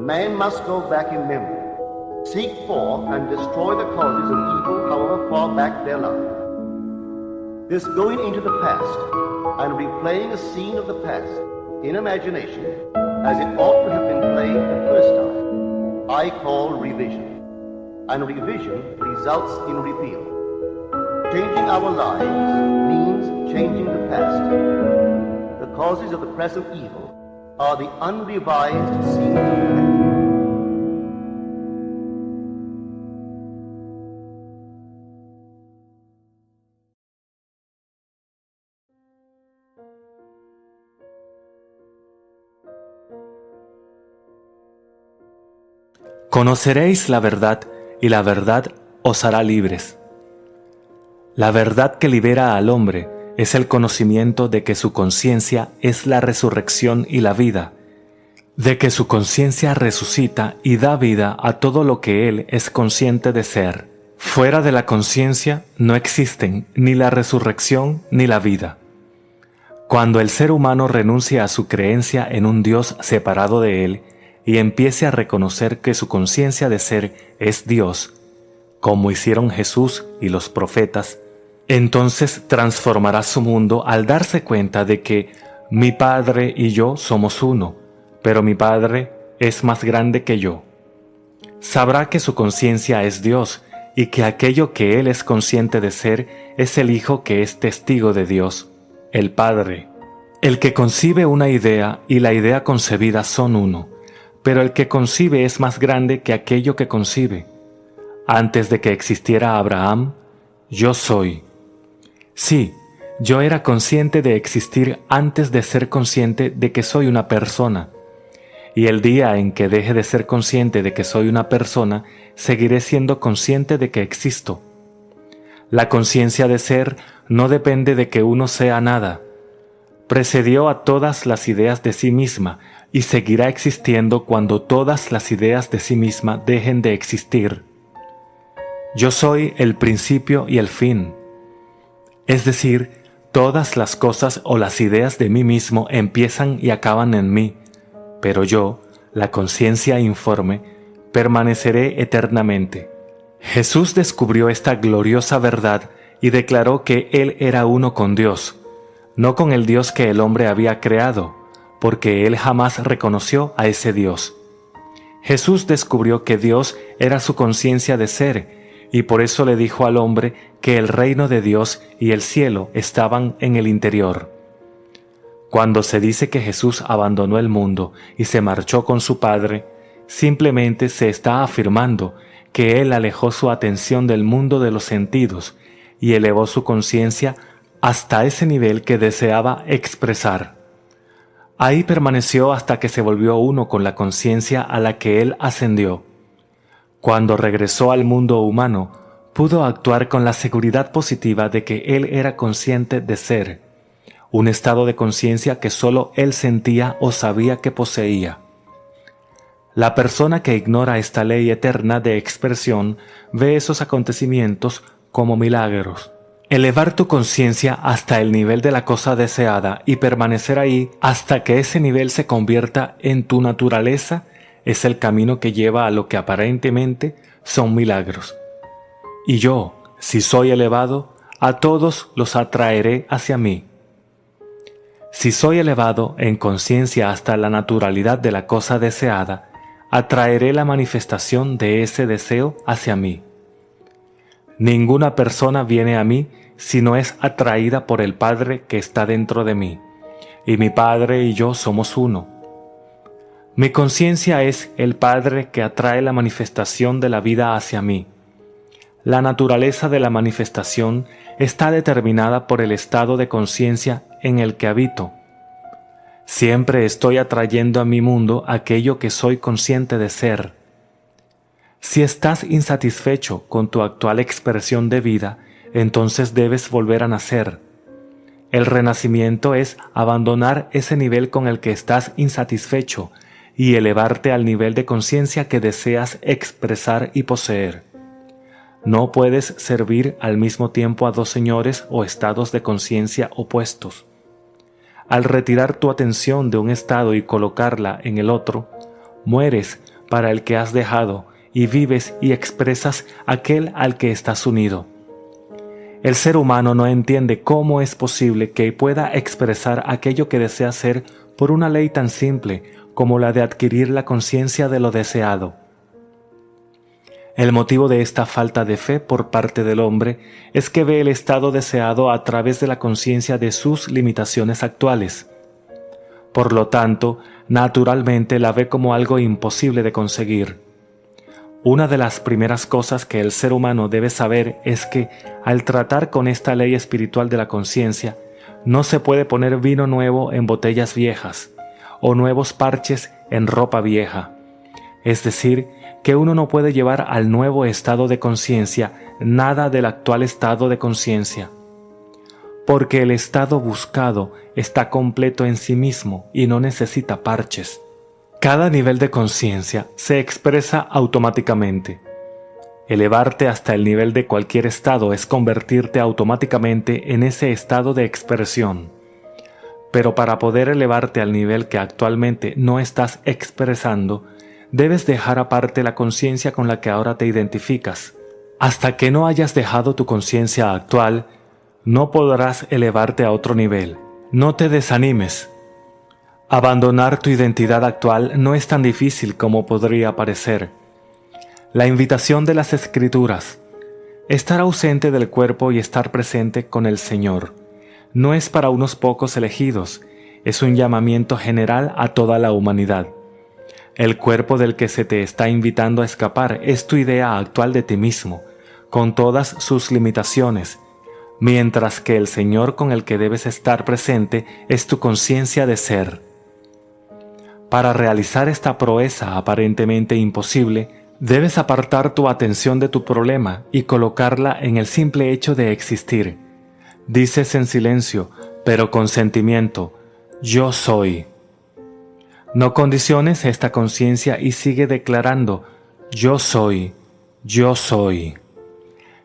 man must go back in memory, seek for and destroy the causes of evil, however far back they lie. This going into the past and replaying a scene of the past in imagination as it ought to have been played the first time, I call revision. And revision results in repeal. Changing our lives means changing the past. The causes of the present evil are the unrevised scenes of the past. Conoceréis la verdad, y la verdad os hará libres. La verdad que libera al hombre es el conocimiento de que su conciencia es la resurrección y la vida, de que su conciencia resucita y da vida a todo lo que él es consciente de ser. Fuera de la conciencia no existen ni la resurrección ni la vida. Cuando el ser humano renuncia a su creencia en un Dios separado de él, y empiece a reconocer que su conciencia de ser es Dios, como hicieron Jesús y los profetas, entonces transformará su mundo al darse cuenta de que mi Padre y yo somos uno, pero mi Padre es más grande que yo. Sabrá que su conciencia es Dios y que aquello que él es consciente de ser es el Hijo que es testigo de Dios, el Padre. El que concibe una idea y la idea concebida son uno, pero el que concibe es más grande que aquello que concibe. Antes de que existiera Abraham, yo soy. Sí, yo era consciente de existir antes de ser consciente de que soy una persona. Y el día en que deje de ser consciente de que soy una persona, seguiré siendo consciente de que existo. La conciencia de ser no depende de que uno sea nada. Precedió a todas las ideas de sí misma, y seguirá existiendo cuando todas las ideas de sí misma dejen de existir. Yo soy el principio y el fin. Es decir, todas las cosas o las ideas de mí mismo empiezan y acaban en mí, pero yo, la conciencia informe, permaneceré eternamente. Jesús descubrió esta gloriosa verdad y declaró que Él era uno con Dios, no con el Dios que el hombre había creado, porque él jamás reconoció a ese Dios. Jesús descubrió que Dios era su conciencia de ser, y por eso le dijo al hombre que el reino de Dios y el cielo estaban en el interior. Cuando se dice que Jesús abandonó el mundo y se marchó con su Padre, simplemente se está afirmando que él alejó su atención del mundo de los sentidos y elevó su conciencia hasta ese nivel que deseaba expresar. Ahí permaneció hasta que se volvió uno con la conciencia a la que él ascendió. Cuando regresó al mundo humano, pudo actuar con la seguridad positiva de que él era consciente de ser, un estado de conciencia que solo él sentía o sabía que poseía. La persona que ignora esta ley eterna de expresión ve esos acontecimientos como milagros. Elevar tu conciencia hasta el nivel de la cosa deseada y permanecer ahí hasta que ese nivel se convierta en tu naturaleza es el camino que lleva a lo que aparentemente son milagros. Y yo, si soy elevado, a todos los atraeré hacia mí. Si soy elevado en conciencia hasta la naturalidad de la cosa deseada, atraeré la manifestación de ese deseo hacia mí. Ninguna persona viene a mí si no es atraída por el Padre que está dentro de mí, y mi Padre y yo somos uno. Mi conciencia es el Padre que atrae la manifestación de la vida hacia mí. La naturaleza de la manifestación está determinada por el estado de conciencia en el que habito. Siempre estoy atrayendo a mi mundo aquello que soy consciente de ser. Si estás insatisfecho con tu actual expresión de vida, entonces debes volver a nacer. El renacimiento es abandonar ese nivel con el que estás insatisfecho y elevarte al nivel de conciencia que deseas expresar y poseer. No puedes servir al mismo tiempo a dos señores o estados de conciencia opuestos. Al retirar tu atención de un estado y colocarla en el otro, mueres para el que has dejado, y vives y expresas aquel al que estás unido. El ser humano no entiende cómo es posible que pueda expresar aquello que desea ser por una ley tan simple como la de adquirir la conciencia de lo deseado. El motivo de esta falta de fe por parte del hombre es que ve el estado deseado a través de la conciencia de sus limitaciones actuales. Por lo tanto, naturalmente la ve como algo imposible de conseguir. Una de las primeras cosas que el ser humano debe saber es que, al tratar con esta ley espiritual de la conciencia, no se puede poner vino nuevo en botellas viejas, o nuevos parches en ropa vieja. Es decir, que uno no puede llevar al nuevo estado de conciencia nada del actual estado de conciencia, porque el estado buscado está completo en sí mismo y no necesita parches. Cada nivel de conciencia se expresa automáticamente. Elevarte hasta el nivel de cualquier estado es convertirte automáticamente en ese estado de expresión. Pero para poder elevarte al nivel que actualmente no estás expresando, debes dejar aparte la conciencia con la que ahora te identificas. Hasta que no hayas dejado tu conciencia actual, no podrás elevarte a otro nivel. No te desanimes. Abandonar tu identidad actual no es tan difícil como podría parecer. La invitación de las Escrituras, estar ausente del cuerpo y estar presente con el Señor, no es para unos pocos elegidos, es un llamamiento general a toda la humanidad. El cuerpo del que se te está invitando a escapar es tu idea actual de ti mismo, con todas sus limitaciones, mientras que el Señor con el que debes estar presente es tu conciencia de ser. Para realizar esta proeza aparentemente imposible, debes apartar tu atención de tu problema y colocarla en el simple hecho de existir. Dices en silencio, pero con sentimiento, yo soy. No condiciones esta conciencia y sigue declarando, yo soy, yo soy.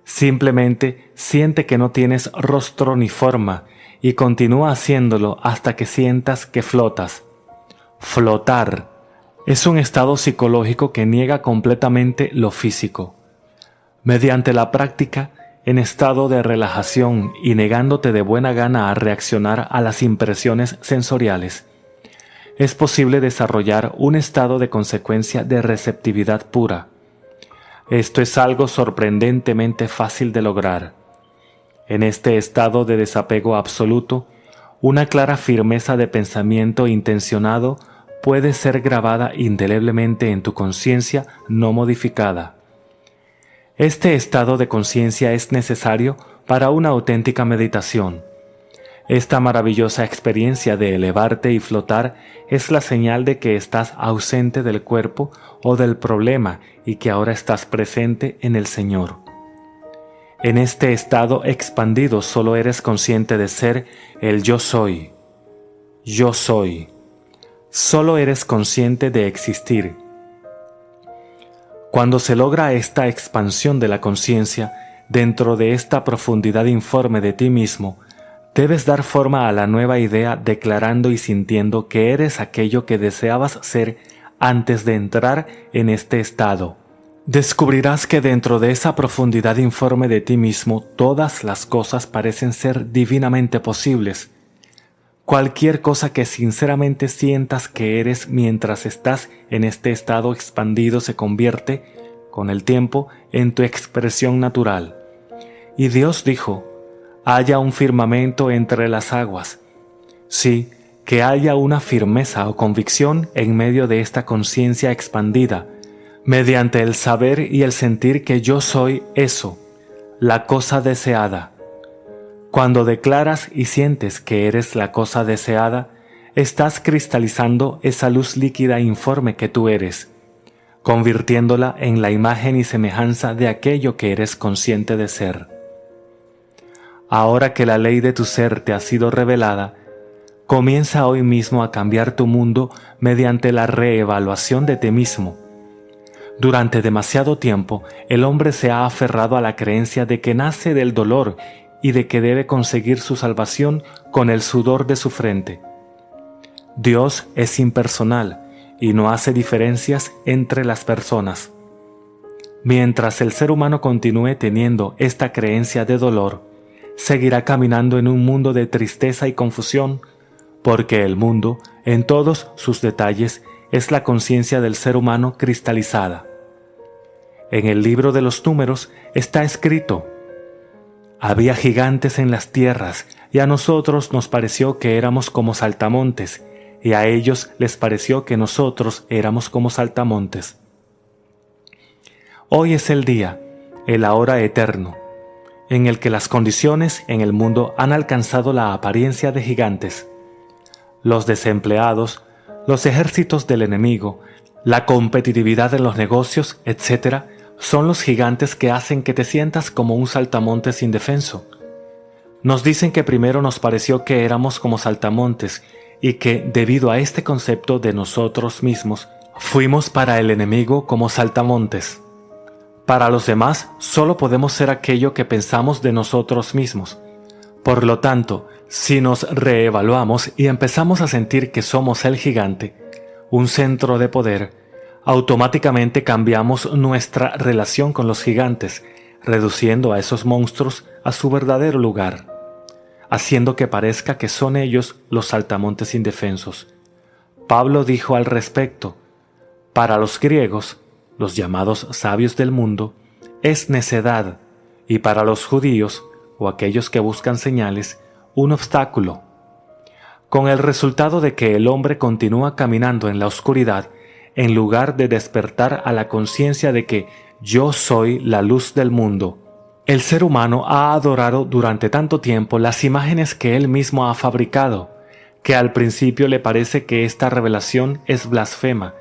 Simplemente siente que no tienes rostro ni forma y continúa haciéndolo hasta que sientas que flotas. Flotar es un estado psicológico que niega completamente lo físico. Mediante la práctica, en estado de relajación y negándote de buena gana a reaccionar a las impresiones sensoriales, es posible desarrollar un estado de consecuencia de receptividad pura. Esto es algo sorprendentemente fácil de lograr. En este estado de desapego absoluto, una clara firmeza de pensamiento intencionado puede ser grabada indeleblemente en tu conciencia no modificada. Este estado de conciencia es necesario para una auténtica meditación. Esta maravillosa experiencia de elevarte y flotar es la señal de que estás ausente del cuerpo o del problema y que ahora estás presente en el Señor. En este estado expandido solo eres consciente de ser el yo soy. Yo soy. Solo eres consciente de existir. Cuando se logra esta expansión de la conciencia, dentro de esta profundidad informe de ti mismo, debes dar forma a la nueva idea declarando y sintiendo que eres aquello que deseabas ser antes de entrar en este estado. Descubrirás que dentro de esa profundidad informe de ti mismo todas las cosas parecen ser divinamente posibles. Cualquier cosa que sinceramente sientas que eres mientras estás en este estado expandido se convierte, con el tiempo, en tu expresión natural. Y Dios dijo, haya un firmamento entre las aguas. Sí, que haya una firmeza o convicción en medio de esta conciencia expandida, mediante el saber y el sentir que yo soy eso, la cosa deseada. Cuando declaras y sientes que eres la cosa deseada, estás cristalizando esa luz líquida informe que tú eres, convirtiéndola en la imagen y semejanza de aquello que eres consciente de ser. Ahora que la ley de tu ser te ha sido revelada, comienza hoy mismo a cambiar tu mundo mediante la reevaluación de ti mismo. Durante demasiado tiempo, el hombre se ha aferrado a la creencia de que nace del dolor y de que debe conseguir su salvación con el sudor de su frente. Dios es impersonal y no hace diferencias entre las personas. Mientras el ser humano continúe teniendo esta creencia de dolor, seguirá caminando en un mundo de tristeza y confusión, porque el mundo, en todos sus detalles, es la conciencia del ser humano cristalizada. En el libro de los Números está escrito: había gigantes en las tierras, y a nosotros nos pareció que éramos como saltamontes, y a ellos les pareció que nosotros éramos como saltamontes. Hoy es el día, el ahora eterno, en el que las condiciones en el mundo han alcanzado la apariencia de gigantes. Los desempleados, los ejércitos del enemigo, la competitividad en los negocios, etc., son los gigantes que hacen que te sientas como un saltamontes indefenso. Nos dicen que primero nos pareció que éramos como saltamontes y que, debido a este concepto de nosotros mismos, fuimos para el enemigo como saltamontes. Para los demás, solo podemos ser aquello que pensamos de nosotros mismos. Por lo tanto, si nos reevaluamos y empezamos a sentir que somos el gigante, un centro de poder, automáticamente cambiamos nuestra relación con los gigantes, reduciendo a esos monstruos a su verdadero lugar, haciendo que parezca que son ellos los saltamontes indefensos. Pablo dijo al respecto: para los griegos, los llamados sabios del mundo, es necedad, y para los judíos, o aquellos que buscan señales, un obstáculo, con el resultado de que el hombre continúa caminando en la oscuridad en lugar de despertar a la conciencia de que yo soy la luz del mundo. El ser humano ha adorado durante tanto tiempo las imágenes que él mismo ha fabricado, que al principio le parece que esta revelación es blasfema,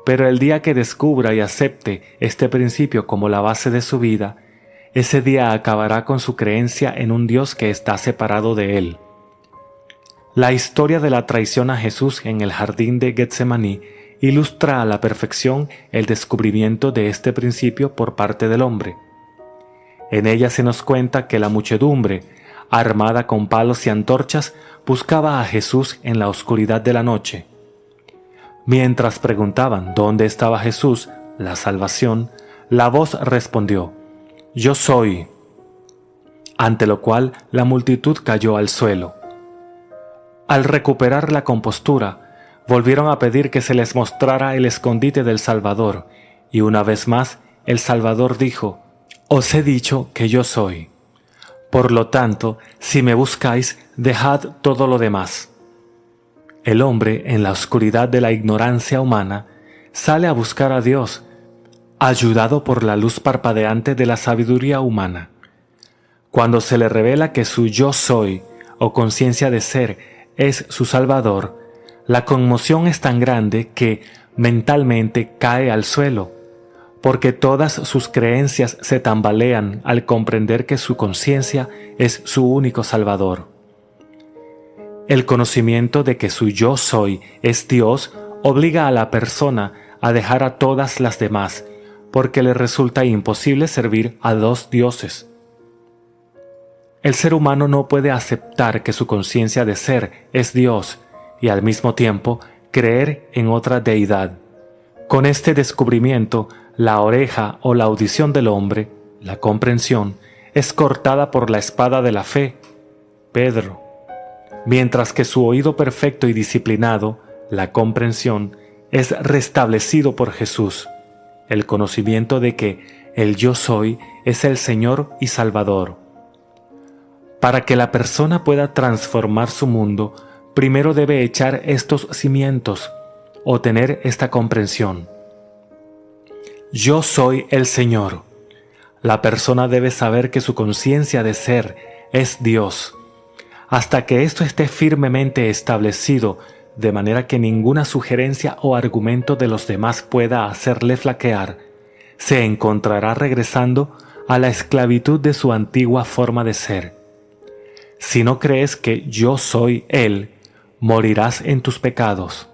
pero el día que descubra y acepte este principio como la base de su vida, ese día acabará con su creencia en un Dios que está separado de él. La historia de la traición a Jesús en el jardín de Getsemaní ilustra a la perfección el descubrimiento de este principio por parte del hombre. En ella se nos cuenta que la muchedumbre, armada con palos y antorchas, buscaba a Jesús en la oscuridad de la noche. Mientras preguntaban dónde estaba Jesús, la salvación, la voz respondió: «Yo soy», ante lo cual la multitud cayó al suelo. Al recuperar la compostura, volvieron a pedir que se les mostrara el escondite del Salvador, y una vez más el Salvador dijo: «Os he dicho que yo soy. Por lo tanto, si me buscáis, dejad todo lo demás». El hombre, en la oscuridad de la ignorancia humana, sale a buscar a Dios, ayudado por la luz parpadeante de la sabiduría humana. Cuando se le revela que su yo soy, o conciencia de ser, es su Salvador, la conmoción es tan grande que mentalmente cae al suelo, porque todas sus creencias se tambalean al comprender que su conciencia es su único Salvador. El conocimiento de que su yo soy es Dios obliga a la persona a dejar a todas las demás, porque le resulta imposible servir a dos dioses. El ser humano no puede aceptar que su conciencia de ser es Dios y al mismo tiempo creer en otra deidad. Con este descubrimiento, la oreja o la audición del hombre, la comprensión, es cortada por la espada de la fe, Pedro, mientras que su oído perfecto y disciplinado, la comprensión, es restablecido por Jesús, el conocimiento de que el yo soy es el Señor y Salvador. Para que la persona pueda transformar su mundo, primero debe echar estos cimientos o tener esta comprensión. Yo soy el Señor. La persona debe saber que su conciencia de ser es Dios. Hasta que esto esté firmemente establecido, de manera que ninguna sugerencia o argumento de los demás pueda hacerle flaquear, se encontrará regresando a la esclavitud de su antigua forma de ser. Si no crees que yo soy Él, morirás en tus pecados.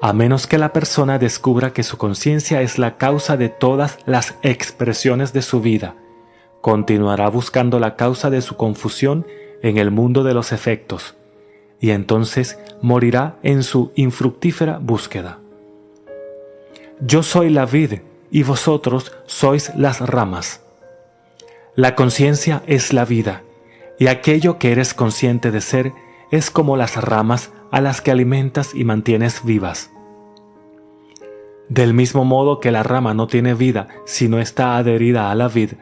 A menos que la persona descubra que su conciencia es la causa de todas las expresiones de su vida, continuará buscando la causa de su confusión en el mundo de los efectos, y entonces morirá en su infructífera búsqueda. Yo soy la vid y vosotros sois las ramas. La conciencia es la vida, y aquello que eres consciente de ser es como las ramas a las que alimentas y mantienes vivas. Del mismo modo que la rama no tiene vida si no está adherida a la vid,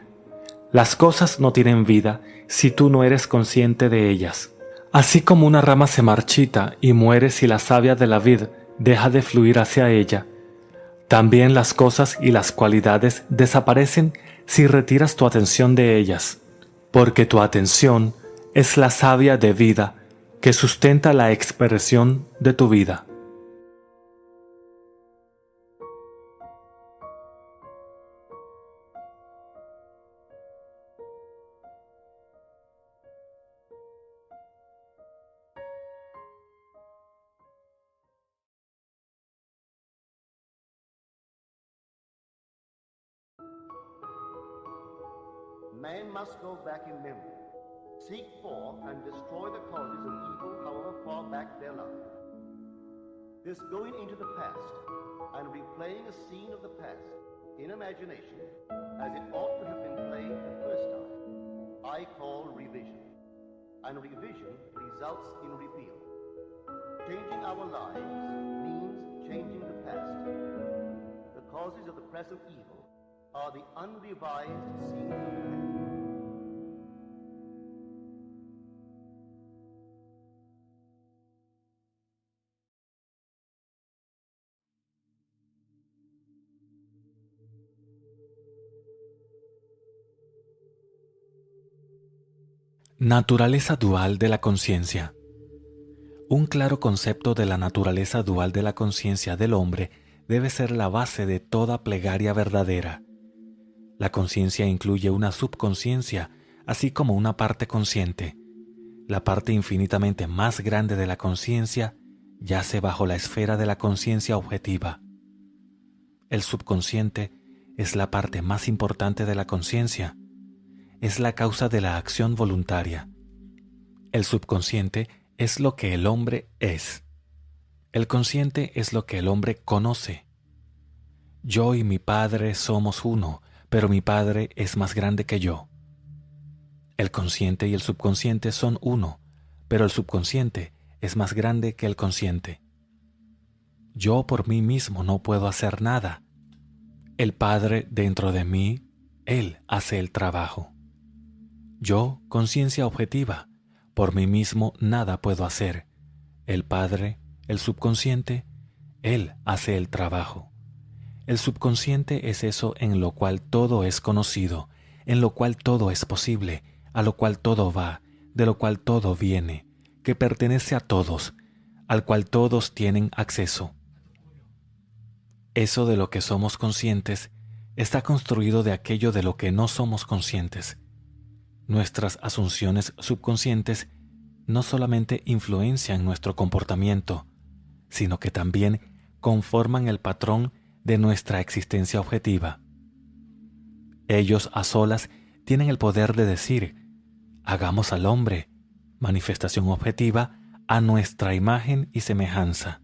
las cosas no tienen vida si tú no eres consciente de ellas. Así como una rama se marchita y muere si la savia de la vid deja de fluir hacia ella, también las cosas y las cualidades desaparecen si retiras tu atención de ellas, porque tu atención es la savia de vida que sustenta la expresión de tu vida. Man must go back in memory, seek for and destroy the causes of evil however far back they lie. This going into the past and replaying a scene of the past in imagination as it ought to have been played the first time, I call revision. And revision results in repeal. Changing our lives means changing the past. The causes of the present evil are the unrevised scenes of the past. Naturaleza dual de la conciencia. Un claro concepto de la naturaleza dual de la conciencia del hombre debe ser la base de toda plegaria verdadera. La conciencia incluye una subconsciencia, así como una parte consciente. La parte infinitamente más grande de la conciencia yace bajo la esfera de la conciencia objetiva. El subconsciente es la parte más importante de la conciencia. Es la causa de la acción voluntaria. El subconsciente es lo que el hombre es. El consciente es lo que el hombre conoce. Yo y mi Padre somos uno, pero mi Padre es más grande que yo. El consciente y el subconsciente son uno, pero el subconsciente es más grande que el consciente. Yo por mí mismo no puedo hacer nada. El Padre dentro de mí, Él hace el trabajo. Yo, conciencia objetiva, por mí mismo nada puedo hacer. El Padre, el subconsciente, Él hace el trabajo. El subconsciente es eso en lo cual todo es conocido, en lo cual todo es posible, a lo cual todo va, de lo cual todo viene, que pertenece a todos, al cual todos tienen acceso. Eso de lo que somos conscientes está construido de aquello de lo que no somos conscientes. Nuestras asunciones subconscientes no solamente influencian nuestro comportamiento, sino que también conforman el patrón de nuestra existencia objetiva. Ellos a solas tienen el poder de decir, hagamos al hombre, manifestación objetiva, a nuestra imagen y semejanza.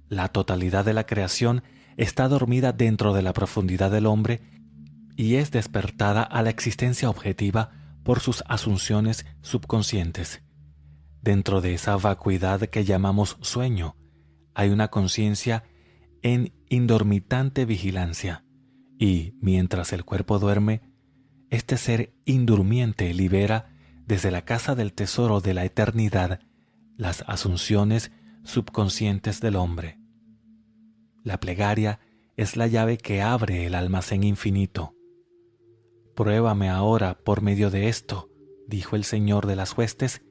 La totalidad de la creación está dormida dentro de la profundidad del hombre y es despertada a la existencia objetiva por sus asunciones subconscientes. Dentro de esa vacuidad que llamamos sueño, hay una conciencia en indormitante vigilancia, y mientras el cuerpo duerme, este ser indurmiente libera desde la casa del tesoro de la eternidad las asunciones subconscientes del hombre. La plegaria es la llave que abre el almacén infinito. Pruébame ahora por medio de esto, dijo el Señor de las huestes,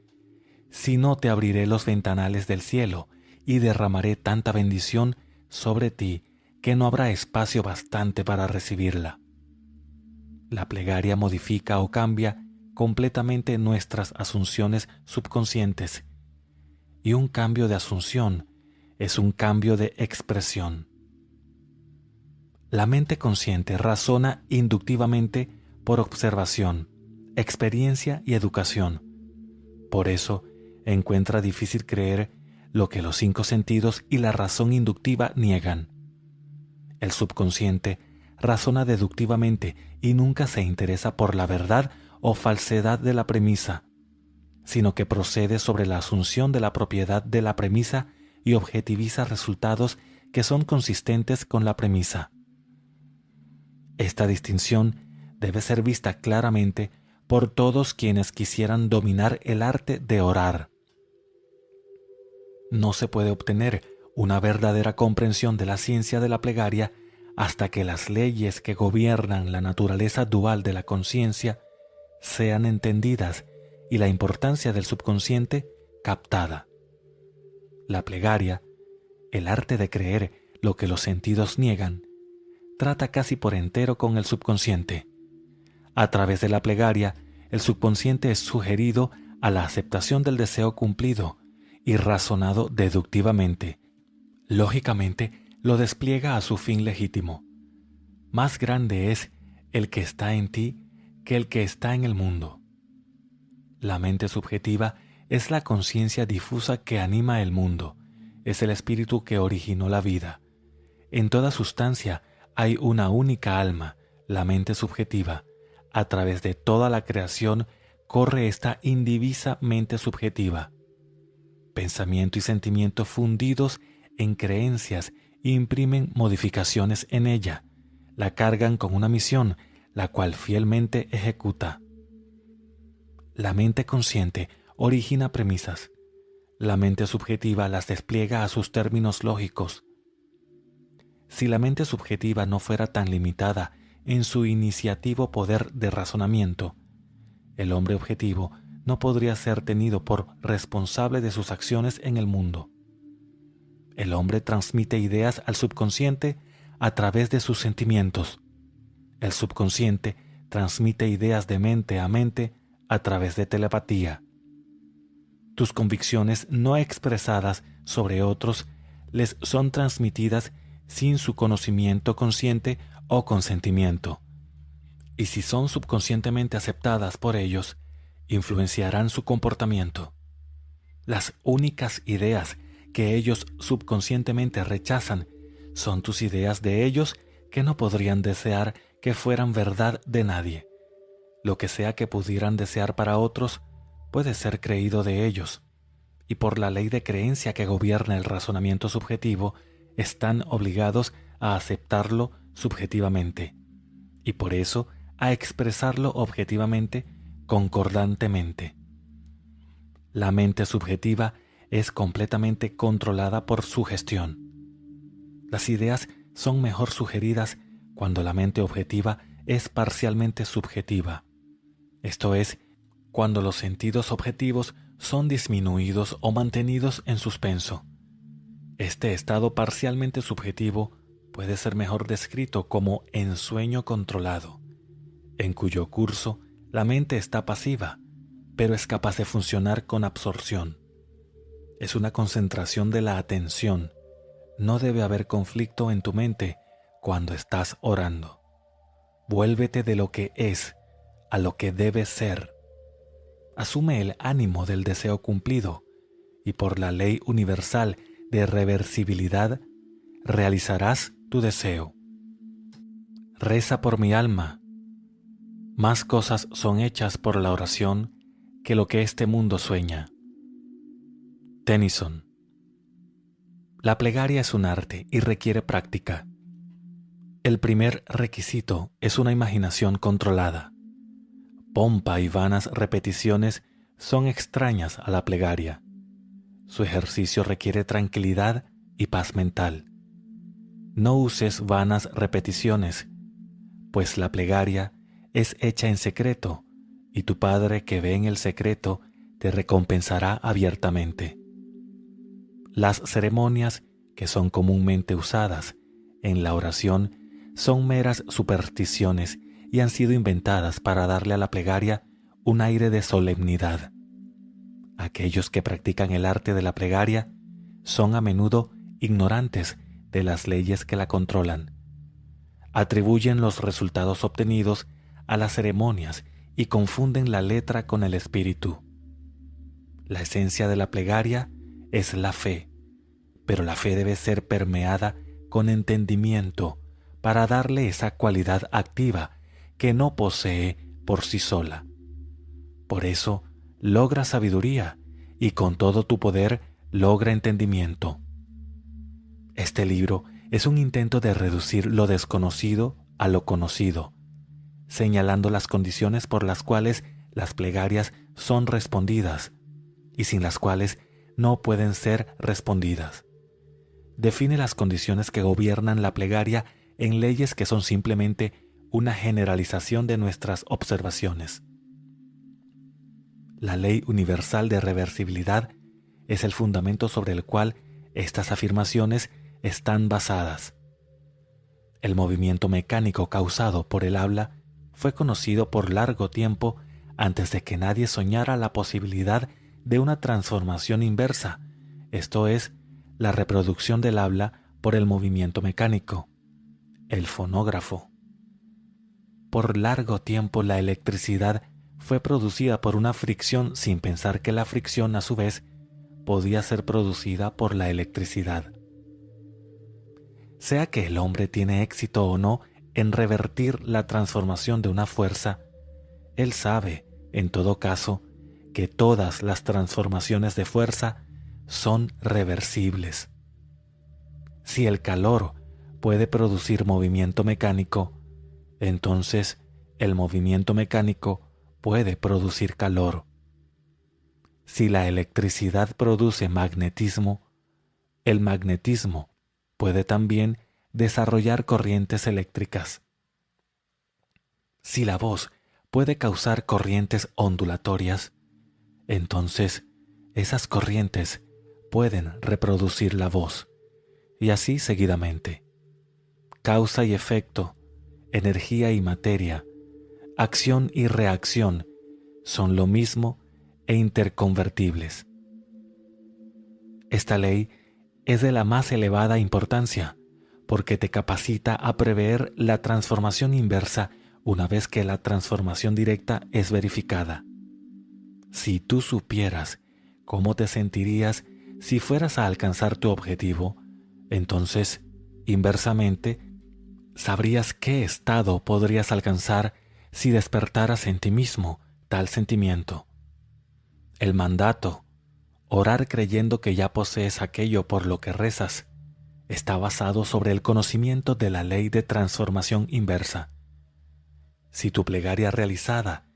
si no te abriré los ventanales del cielo y derramaré tanta bendición sobre ti que no habrá espacio bastante para recibirla. La plegaria modifica o cambia completamente nuestras asunciones subconscientes, y un cambio de asunción es un cambio de expresión. La mente consciente razona inductivamente por observación, experiencia y educación. Por eso, encuentra difícil creer lo que los 5 sentidos y la razón inductiva niegan. El subconsciente razona deductivamente y nunca se interesa por la verdad o falsedad de la premisa, sino que procede sobre la asunción de la propiedad de la premisa y objetiviza resultados que son consistentes con la premisa. Esta distinción debe ser vista claramente por todos quienes quisieran dominar el arte de orar. No se puede obtener una verdadera comprensión de la ciencia de la plegaria hasta que las leyes que gobiernan la naturaleza dual de la conciencia sean entendidas y la importancia del subconsciente captada. La plegaria, el arte de creer lo que los sentidos niegan, trata casi por entero con el subconsciente. A través de la plegaria, el subconsciente es sugerido a la aceptación del deseo cumplido y razonado deductivamente. Lógicamente, lo despliega a su fin legítimo. Más grande es el que está en ti que el que está en el mundo. La mente subjetiva es la conciencia difusa que anima el mundo, es el espíritu que originó la vida. En toda sustancia hay una única alma, la mente subjetiva. A través de toda la creación corre esta indivisa mente subjetiva. Pensamiento y sentimiento fundidos en creencias imprimen modificaciones en ella, la cargan con una misión, la cual fielmente ejecuta. La mente consciente origina premisas. La mente subjetiva las despliega a sus términos lógicos. Si la mente subjetiva no fuera tan limitada en su iniciativo poder de razonamiento, el hombre objetivo no podría ser tenido por responsable de sus acciones en el mundo. El hombre transmite ideas al subconsciente a través de sus sentimientos. El subconsciente transmite ideas de mente a mente a través de telepatía. Tus convicciones no expresadas sobre otros les son transmitidas sin su conocimiento consciente o consentimiento. Y si son subconscientemente aceptadas por ellos, influenciarán su comportamiento. Las únicas ideas que ellos subconscientemente rechazan son tus ideas de ellos que no podrían desear que fueran verdad de nadie. Lo que sea que pudieran desear para otros puede ser creído de ellos, y por la ley de creencia que gobierna el razonamiento subjetivo, están obligados a aceptarlo subjetivamente, y por eso a expresarlo objetivamente concordantemente. La mente subjetiva es completamente controlada por sugestión. Las ideas son mejor sugeridas cuando la mente objetiva es parcialmente subjetiva. Esto es, cuando los sentidos objetivos son disminuidos o mantenidos en suspenso. Este estado parcialmente subjetivo puede ser mejor descrito como ensueño controlado, en cuyo curso la mente está pasiva, pero es capaz de funcionar con absorción. Es una concentración de la atención. No debe haber conflicto en tu mente cuando estás orando. Vuélvete de lo que es a lo que debe ser. Asume el ánimo del deseo cumplido y por la ley universal de reversibilidad realizarás tu deseo. Reza por mi alma. Más cosas son hechas por la oración que lo que este mundo sueña. Tennyson. La plegaria es un arte y requiere práctica. El primer requisito es una imaginación controlada. Pompa y vanas repeticiones son extrañas a la plegaria. Su ejercicio requiere tranquilidad y paz mental. No uses vanas repeticiones, pues la plegaria es hecha en secreto y tu Padre que ve en el secreto te recompensará abiertamente. Las ceremonias que son comúnmente usadas en la oración son meras supersticiones y han sido inventadas para darle a la plegaria un aire de solemnidad. Aquellos que practican el arte de la plegaria son a menudo ignorantes de las leyes que la controlan. Atribuyen los resultados obtenidos a las ceremonias y confunden la letra con el espíritu. La esencia de la plegaria es la fe, pero la fe debe ser permeada con entendimiento para darle esa cualidad activa que no posee por sí sola. Por eso, logra sabiduría y con todo tu poder logra entendimiento. Este libro es un intento de reducir lo desconocido a lo conocido, señalando las condiciones por las cuales las plegarias son respondidas y sin las cuales no pueden ser respondidas. Define las condiciones que gobiernan la plegaria en leyes que son simplemente una generalización de nuestras observaciones. La ley universal de reversibilidad es el fundamento sobre el cual estas afirmaciones están basadas. El movimiento mecánico causado por el habla fue conocido por largo tiempo antes de que nadie soñara la posibilidad de una transformación inversa, esto es, la reproducción del habla por el movimiento mecánico, el fonógrafo. Por largo tiempo la electricidad fue producida por una fricción sin pensar que la fricción a su vez podía ser producida por la electricidad. Sea que el hombre tiene éxito o no en revertir la transformación de una fuerza, él sabe, en todo caso, que todas las transformaciones de fuerza son reversibles. Si el calor puede producir movimiento mecánico, entonces el movimiento mecánico puede producir calor. Si la electricidad produce magnetismo, el magnetismo puede también desarrollar corrientes eléctricas. Si la voz puede causar corrientes ondulatorias, entonces esas corrientes pueden reproducir la voz, y así seguidamente. Causa y efecto, energía y materia, acción y reacción son lo mismo e interconvertibles. Esta ley es de la más elevada importancia porque te capacita a prever la transformación inversa una vez que la transformación directa es verificada. Si tú supieras cómo te sentirías si fueras a alcanzar tu objetivo, entonces, inversamente, sabrías qué estado podrías alcanzar si despertaras en ti mismo tal sentimiento. El mandato, orar creyendo que ya posees aquello por lo que rezas, está basado sobre el conocimiento de la ley de transformación inversa. Si tu plegaria realizada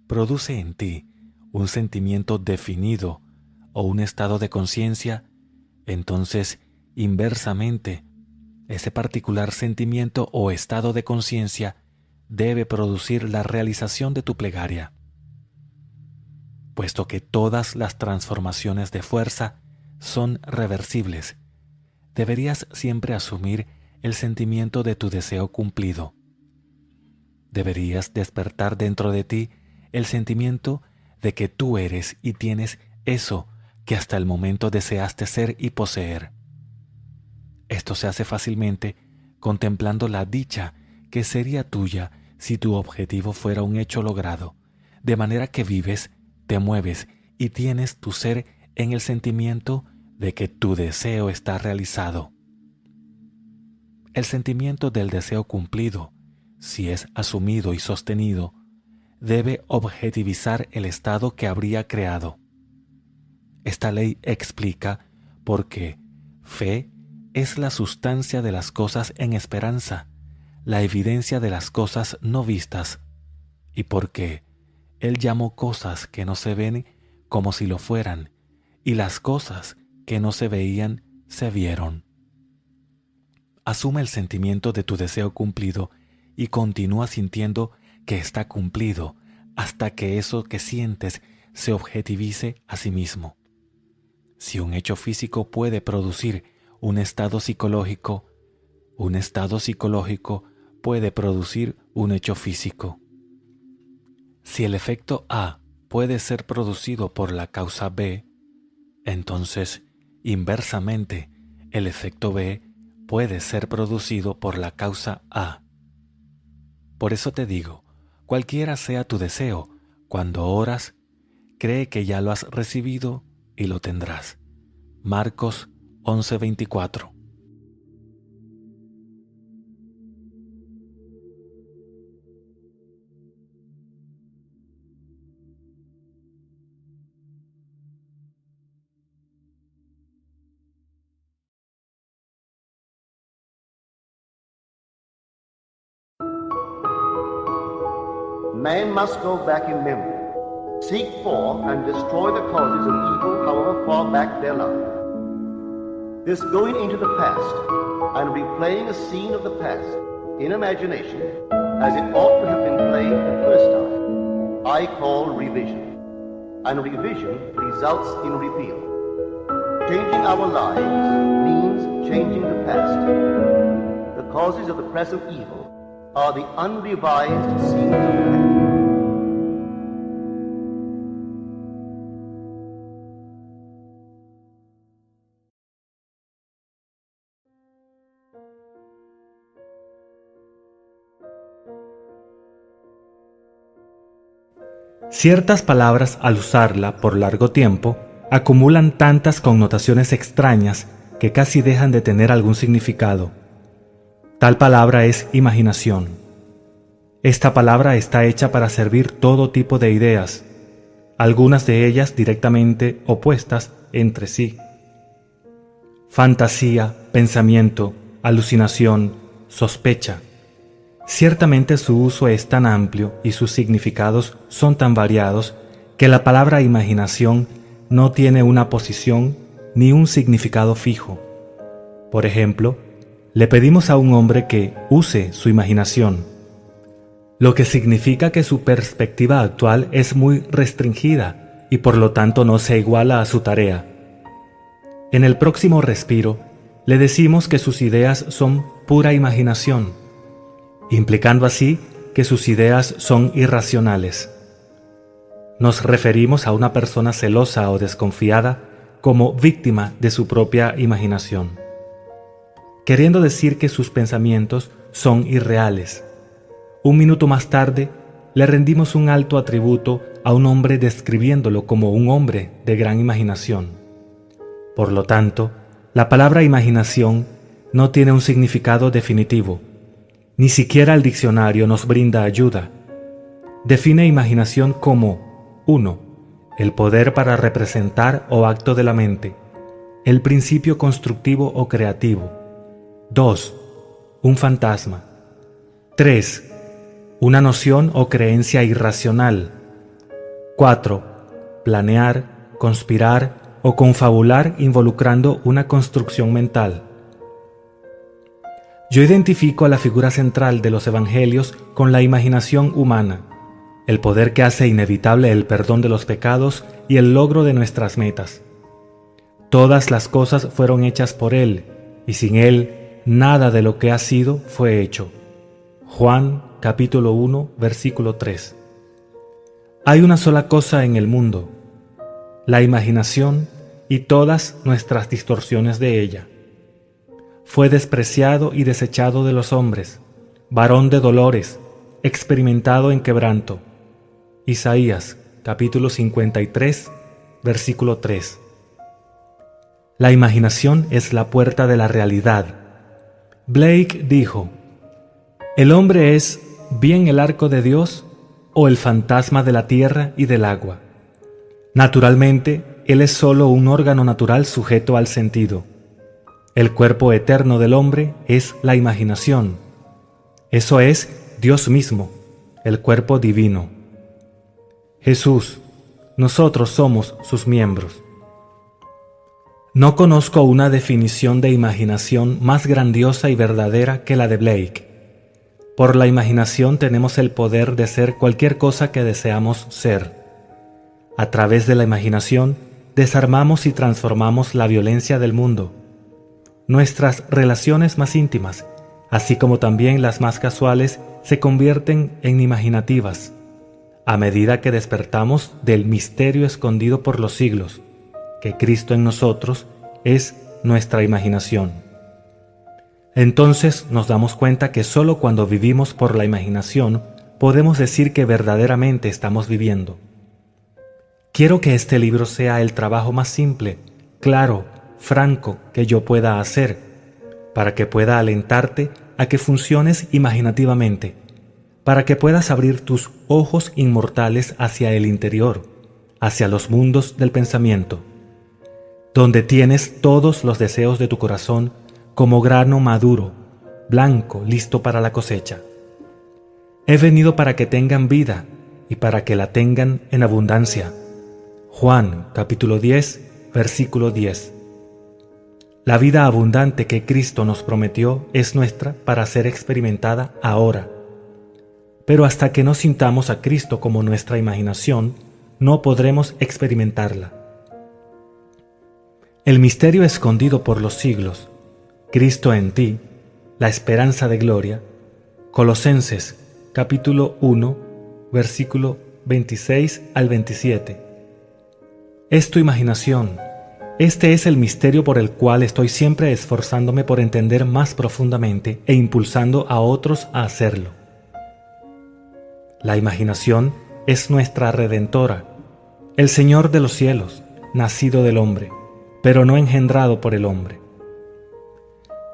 produce en ti un sentimiento definido o un estado de conciencia, entonces, inversamente, ese particular sentimiento o estado de conciencia debe producir la realización de tu plegaria. Puesto que todas las transformaciones de fuerza son reversibles, deberías siempre asumir el sentimiento de tu deseo cumplido. Deberías despertar dentro de ti el sentimiento de que tú eres y tienes eso que hasta el momento deseaste ser y poseer. Esto se hace fácilmente contemplando la dicha que sería tuya si tu objetivo fuera un hecho logrado, de manera que vives, te mueves y tienes tu ser en el sentimiento de que tu deseo está realizado. El sentimiento del deseo cumplido, si es asumido y sostenido, debe objetivizar el estado que habría creado. Esta ley explica por qué fe es la sustancia de las cosas en esperanza, la evidencia de las cosas no vistas, y por qué Él llamó cosas que no se ven como si lo fueran, y las cosas que no se veían se vieron. Asume el sentimiento de tu deseo cumplido y continúa sintiendo que está cumplido hasta que eso que sientes se objetivice a sí mismo. Si un hecho físico puede producir un estado psicológico puede producir un hecho físico. Si el efecto A puede ser producido por la causa B, entonces, inversamente, el efecto B puede ser producido por la causa A. Por eso te digo, cualquiera sea tu deseo, cuando oras, cree que ya lo has recibido y lo tendrás. Marcos 11:24. Man must go back in memory, seek for and destroy the causes of evil however far back they lie. This going into the past and replaying a scene of the past in imagination as it ought to have been played the first time, I call revision. And revision results in repeal. Changing our lives means changing the past. The causes of the present evil are the unrevised scenes of the past. Ciertas palabras, al usarla por largo tiempo, acumulan tantas connotaciones extrañas que casi dejan de tener algún significado. Tal palabra es imaginación. Esta palabra está hecha para servir todo tipo de ideas, algunas de ellas directamente opuestas entre sí. Fantasía, pensamiento, alucinación, sospecha. Ciertamente su uso es tan amplio y sus significados son tan variados que la palabra imaginación no tiene una posición ni un significado fijo. Por ejemplo, le pedimos a un hombre que use su imaginación, lo que significa que su perspectiva actual es muy restringida y por lo tanto no se iguala a su tarea. En el próximo respiro, le decimos que sus ideas son pura imaginación, implicando así que sus ideas son irracionales. Nos referimos a una persona celosa o desconfiada como víctima de su propia imaginación, queriendo decir que sus pensamientos son irreales. Un minuto más tarde, le rendimos un alto atributo a un hombre describiéndolo como un hombre de gran imaginación. Por lo tanto, la palabra imaginación no tiene un significado definitivo. Ni siquiera el diccionario nos brinda ayuda. Define imaginación como 1. El poder para representar o acto de la mente, el principio constructivo o creativo. 2. Un fantasma. 3. Una noción o creencia irracional. 4. Planear, conspirar o confabular involucrando una construcción mental. Yo identifico a la figura central de los evangelios con la imaginación humana, el poder que hace inevitable el perdón de los pecados y el logro de nuestras metas. Todas las cosas fueron hechas por Él, y sin Él nada de lo que ha sido fue hecho. Juan capítulo 1, versículo 3. Hay una sola cosa en el mundo, la imaginación y todas nuestras distorsiones de ella. Fue despreciado y desechado de los hombres, varón de dolores, experimentado en quebranto. Isaías, capítulo 53, versículo 3. La imaginación es la puerta de la realidad. Blake dijo: ¿el hombre es bien el arco de Dios o el fantasma de la tierra y del agua? Naturalmente, él es solo un órgano natural sujeto al sentido. El cuerpo eterno del hombre es la imaginación. Eso es Dios mismo, el cuerpo divino. Jesús, nosotros somos sus miembros. No conozco una definición de imaginación más grandiosa y verdadera que la de Blake. Por la imaginación tenemos el poder de ser cualquier cosa que deseamos ser. A través de la imaginación desarmamos y transformamos la violencia del mundo. Nuestras relaciones más íntimas, así como también las más casuales, se convierten en imaginativas, a medida que despertamos del misterio escondido por los siglos, que Cristo en nosotros es nuestra imaginación. Entonces nos damos cuenta que solo cuando vivimos por la imaginación podemos decir que verdaderamente estamos viviendo. Quiero que este libro sea el trabajo más simple, claro, franco que yo pueda hacer, para que pueda alentarte a que funciones imaginativamente, para que puedas abrir tus ojos inmortales hacia el interior, hacia los mundos del pensamiento, donde tienes todos los deseos de tu corazón como grano maduro, blanco, listo para la cosecha. He venido para que tengan vida y para que la tengan en abundancia. Juan capítulo 10, versículo 10. La vida abundante que Cristo nos prometió es nuestra para ser experimentada ahora. Pero hasta que no sintamos a Cristo como nuestra imaginación, no podremos experimentarla. El misterio escondido por los siglos, Cristo en ti, la esperanza de gloria, Colosenses capítulo 1, versículo 26 al 27. Es tu imaginación. Este es el misterio por el cual estoy siempre esforzándome por entender más profundamente e impulsando a otros a hacerlo. La imaginación es nuestra redentora, el Señor de los cielos, nacido del hombre, pero no engendrado por el hombre.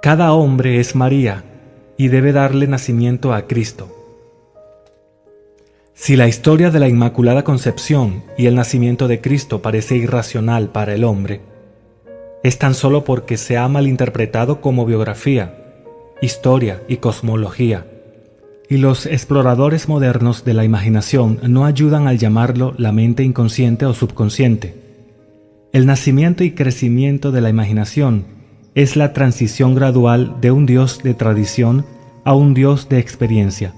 Cada hombre es María y debe darle nacimiento a Cristo. Si la historia de la Inmaculada Concepción y el nacimiento de Cristo parece irracional para el hombre, es tan solo porque se ha malinterpretado como biografía, historia y cosmología, y los exploradores modernos de la imaginación no ayudan al llamarlo la mente inconsciente o subconsciente. El nacimiento y crecimiento de la imaginación es la transición gradual de un Dios de tradición a un Dios de experiencia.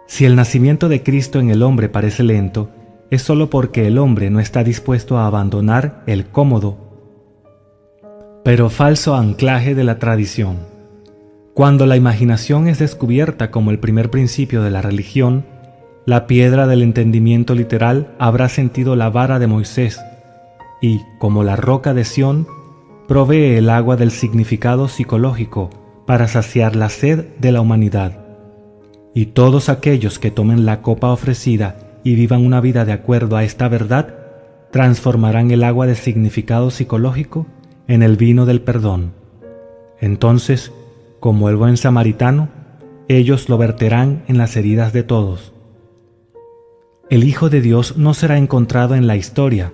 Si el nacimiento de Cristo en el hombre parece lento, es solo porque el hombre no está dispuesto a abandonar el cómodo, pero falso anclaje de la tradición. Cuando la imaginación es descubierta como el primer principio de la religión, la piedra del entendimiento literal habrá sentido la vara de Moisés y, como la roca de Sión, provee el agua del significado psicológico para saciar la sed de la humanidad. Y todos aquellos que tomen la copa ofrecida y vivan una vida de acuerdo a esta verdad, transformarán el agua de significado psicológico en el vino del perdón. Entonces, como el buen samaritano, ellos lo verterán en las heridas de todos. El Hijo de Dios no será encontrado en la historia,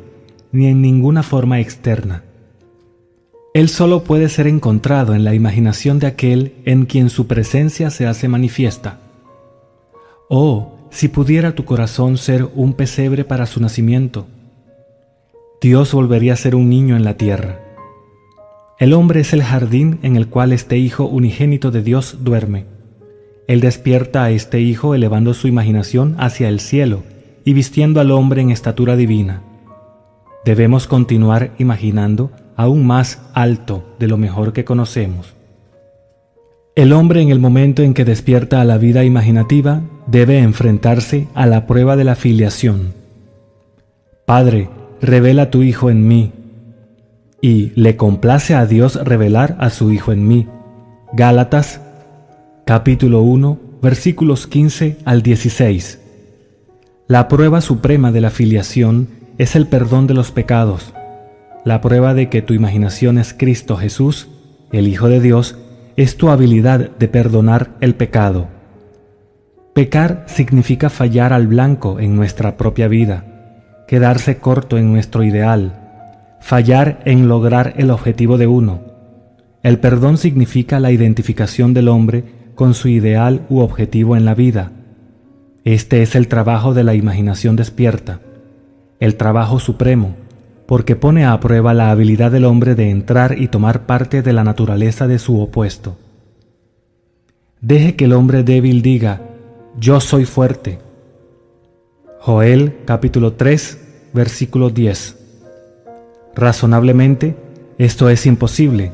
ni en ninguna forma externa. Él solo puede ser encontrado en la imaginación de aquel en quien su presencia se hace manifiesta. Oh, si pudiera tu corazón ser un pesebre para su nacimiento. Dios volvería a ser un niño en la tierra. El hombre es el jardín en el cual este Hijo unigénito de Dios duerme. Él despierta a este Hijo elevando su imaginación hacia el cielo y vistiendo al hombre en estatura divina. Debemos continuar imaginando aún más alto de lo mejor que conocemos. El hombre en el momento en que despierta a la vida imaginativa debe enfrentarse a la prueba de la filiación. Padre, revela a tu Hijo en mí. Y le complace a Dios revelar a su Hijo en mí. Gálatas, capítulo 1, versículos 15 al 16. La prueba suprema de la filiación es el perdón de los pecados. La prueba de que tu imaginación es Cristo Jesús, el Hijo de Dios, es tu habilidad de perdonar el pecado. Pecar significa fallar al blanco en nuestra propia vida, quedarse corto en nuestro ideal, fallar en lograr el objetivo de uno. El perdón significa la identificación del hombre con su ideal u objetivo en la vida. Este es el trabajo de la imaginación despierta, el trabajo supremo, porque pone a prueba la habilidad del hombre de entrar y tomar parte de la naturaleza de su opuesto. Deje que el hombre débil diga, yo soy fuerte. Joel capítulo 3, versículo 10. Razonablemente, esto es imposible.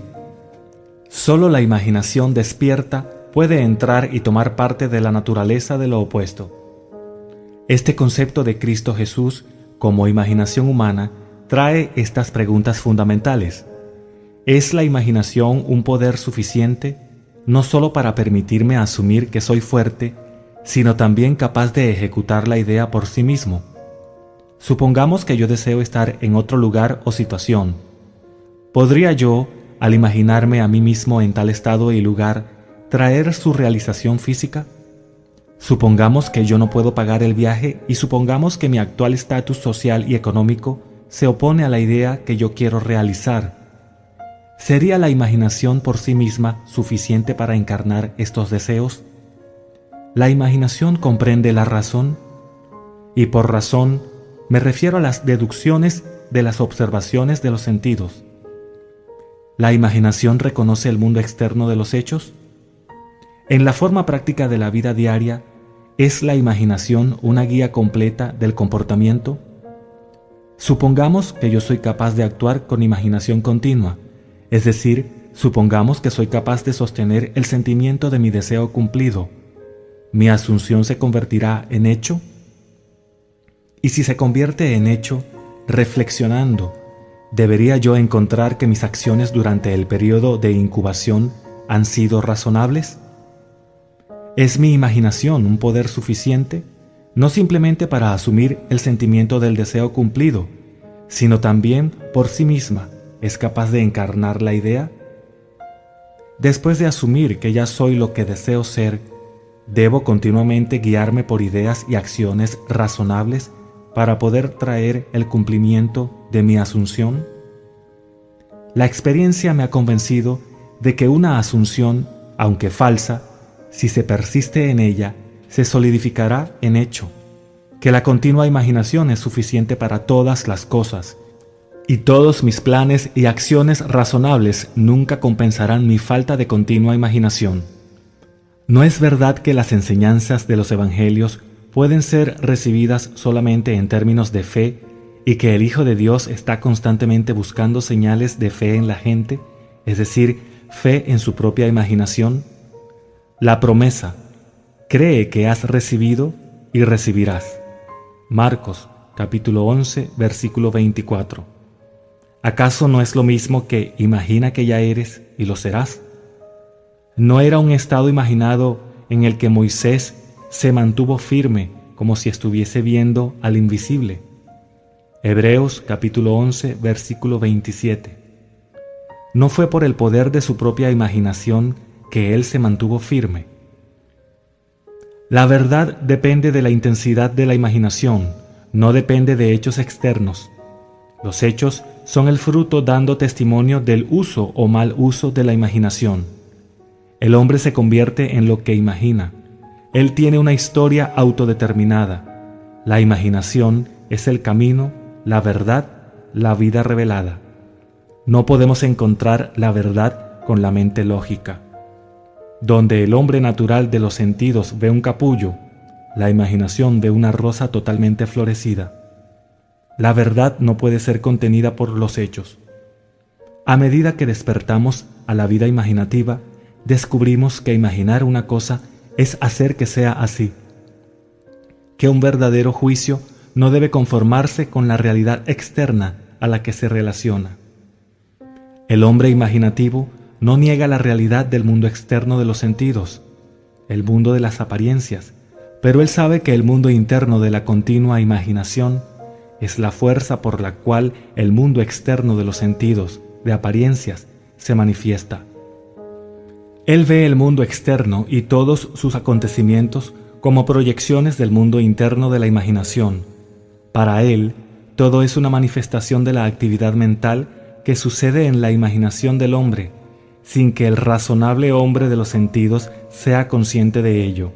Solo la imaginación despierta puede entrar y tomar parte de la naturaleza de lo opuesto. Este concepto de Cristo Jesús como imaginación humana trae estas preguntas fundamentales. ¿Es la imaginación un poder suficiente, no solo para permitirme asumir que soy fuerte, sino también capaz de ejecutar la idea por sí mismo? Supongamos que yo deseo estar en otro lugar o situación. ¿Podría yo, al imaginarme a mí mismo en tal estado y lugar, traer su realización física? Supongamos que yo no puedo pagar el viaje y supongamos que mi actual estatus social y económico se opone a la idea que yo quiero realizar. ¿Sería la imaginación por sí misma suficiente para encarnar estos deseos? La imaginación comprende la razón, y por razón me refiero a las deducciones de las observaciones de los sentidos. ¿La imaginación reconoce el mundo externo de los hechos? En la forma práctica de la vida diaria, ¿es la imaginación una guía completa del comportamiento? Supongamos que yo soy capaz de actuar con imaginación continua, es decir, supongamos que soy capaz de sostener el sentimiento de mi deseo cumplido. ¿Mi asunción se convertirá en hecho? Y si se convierte en hecho, reflexionando, ¿debería yo encontrar que mis acciones durante el periodo de incubación han sido razonables? ¿Es mi imaginación un poder suficiente, no simplemente para asumir el sentimiento del deseo cumplido, sino también por sí misma es capaz de encarnar la idea? Después de asumir que ya soy lo que deseo ser, ¿debo continuamente guiarme por ideas y acciones razonables para poder traer el cumplimiento de mi asunción? La experiencia me ha convencido de que una asunción, aunque falsa, si se persiste en ella, se solidificará en hecho, que la continua imaginación es suficiente para todas las cosas, y todos mis planes y acciones razonables nunca compensarán mi falta de continua imaginación. ¿No es verdad que las enseñanzas de los evangelios pueden ser recibidas solamente en términos de fe y que el Hijo de Dios está constantemente buscando señales de fe en la gente, es decir, fe en su propia imaginación? La promesa, cree que has recibido y recibirás. Marcos, capítulo 11, versículo 24. ¿Acaso no es lo mismo que imagina que ya eres y lo serás? ¿No era un estado imaginado en el que Moisés se mantuvo firme como si estuviese viendo al invisible? Hebreos capítulo 11, versículo 27. ¿No fue por el poder de su propia imaginación que él se mantuvo firme? La verdad depende de la intensidad de la imaginación, no depende de hechos externos. Los hechos son el fruto dando testimonio del uso o mal uso de la imaginación. El hombre se convierte en lo que imagina. Él tiene una historia autodeterminada. La imaginación es el camino, la verdad, la vida revelada. No podemos encontrar la verdad con la mente lógica. Donde el hombre natural de los sentidos ve un capullo, la imaginación ve una rosa totalmente florecida. La verdad no puede ser contenida por los hechos. A medida que despertamos a la vida imaginativa, descubrimos que imaginar una cosa es hacer que sea así. Que un verdadero juicio no debe conformarse con la realidad externa a la que se relaciona. El hombre imaginativo no niega la realidad del mundo externo de los sentidos, el mundo de las apariencias, pero él sabe que el mundo interno de la continua imaginación es la fuerza por la cual el mundo externo de los sentidos, de apariencias, se manifiesta. Él ve el mundo externo y todos sus acontecimientos como proyecciones del mundo interno de la imaginación. Para él, todo es una manifestación de la actividad mental que sucede en la imaginación del hombre, sin que el razonable hombre de los sentidos sea consciente de ello.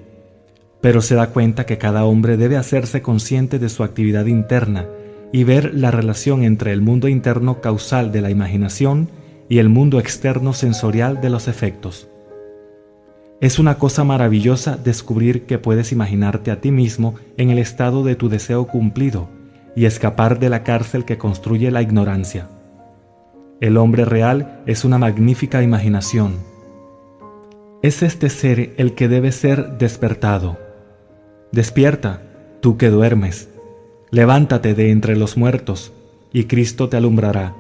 Pero se da cuenta que cada hombre debe hacerse consciente de su actividad interna y ver la relación entre el mundo interno causal de la imaginación y el mundo externo sensorial de los efectos. Es una cosa maravillosa descubrir que puedes imaginarte a ti mismo en el estado de tu deseo cumplido y escapar de la cárcel que construye la ignorancia. El hombre real es una magnífica imaginación. Es este ser el que debe ser despertado. Despierta, tú que duermes. Levántate de entre los muertos, y Cristo te alumbrará.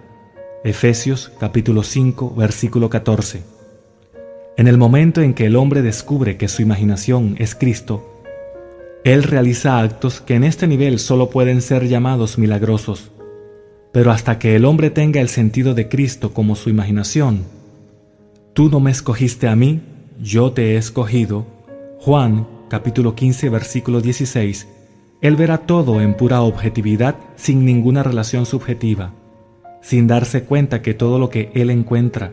Efesios capítulo 5, versículo 14. En el momento en que el hombre descubre que su imaginación es Cristo, Él realiza actos que en este nivel solo pueden ser llamados milagrosos. Pero hasta que el hombre tenga el sentido de Cristo como su imaginación, tú no me escogiste a mí, yo te he escogido, Juan capítulo 15 versículo 16, él verá todo en pura objetividad sin ninguna relación subjetiva, sin darse cuenta que todo lo que él encuentra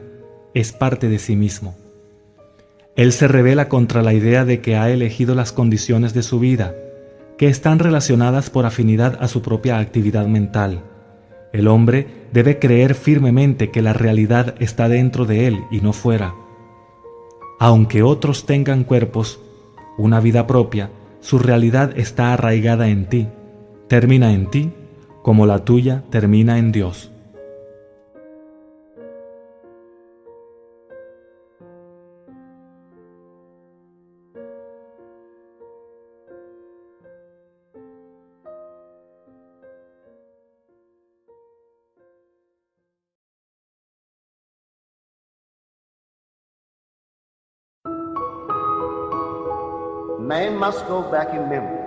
es parte de sí mismo. Él se rebela contra la idea de que ha elegido las condiciones de su vida, que están relacionadas por afinidad a su propia actividad mental. El hombre debe creer firmemente que la realidad está dentro de él y no fuera. Aunque otros tengan cuerpos, una vida propia, su realidad está arraigada en ti, termina en ti, como la tuya termina en Dios. Man must go back in memory,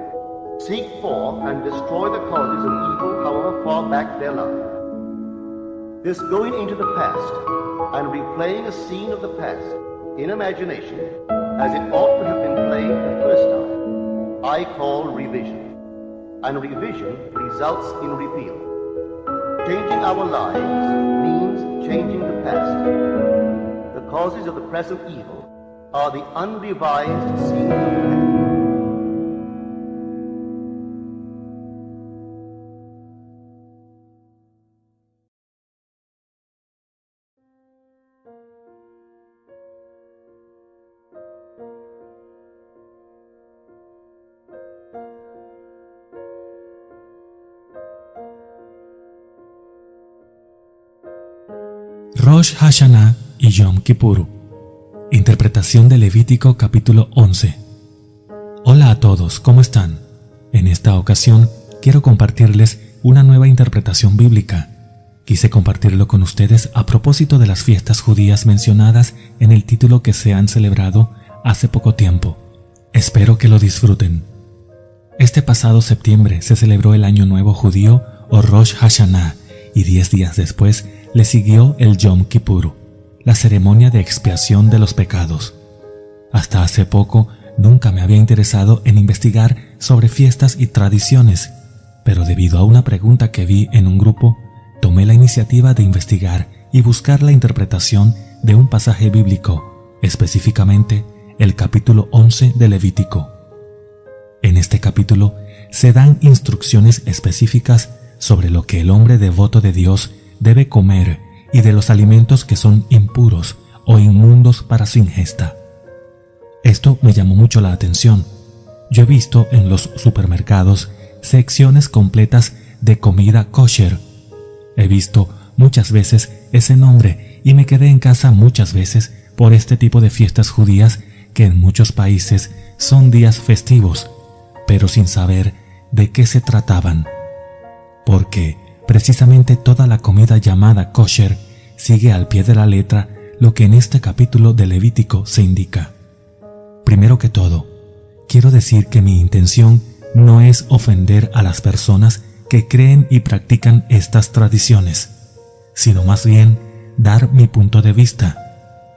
seek for and destroy the causes of evil, however far back they lie. This going into the past and replaying a scene of the past in imagination as it ought to have been played the first time, I call revision. And revision results in repeal. Changing our lives means changing the past. The causes of the present evil are the unrevised scenes of the past. Rosh Hashanah y Yom Kippur. Interpretación de Levítico capítulo 11. Hola a todos, ¿cómo están? En esta ocasión quiero compartirles una nueva interpretación bíblica. Quise compartirlo con ustedes a propósito de las fiestas judías mencionadas en el título que se han celebrado hace poco tiempo. Espero que lo disfruten. Este pasado septiembre se celebró el Año Nuevo Judío o Rosh Hashanah y 10 días después le siguió el Yom Kippur, la ceremonia de expiación de los pecados. Hasta hace poco nunca me había interesado en investigar sobre fiestas y tradiciones, pero debido a una pregunta que vi en un grupo, tomé la iniciativa de investigar y buscar la interpretación de un pasaje bíblico, específicamente el capítulo 11 de Levítico. En este capítulo se dan instrucciones específicas sobre lo que el hombre devoto de Dios debe comer y de los alimentos que son impuros o inmundos para su ingesta. Esto me llamó mucho la atención. Yo he visto en los supermercados secciones completas de comida kosher. He visto muchas veces ese nombre y me quedé en casa muchas veces por este tipo de fiestas judías que en muchos países son días festivos, pero sin saber de qué se trataban. Porque precisamente toda la comida llamada kosher sigue al pie de la letra lo que en este capítulo de Levítico se indica. Primero que todo, quiero decir que mi intención no es ofender a las personas que creen y practican estas tradiciones, sino más bien dar mi punto de vista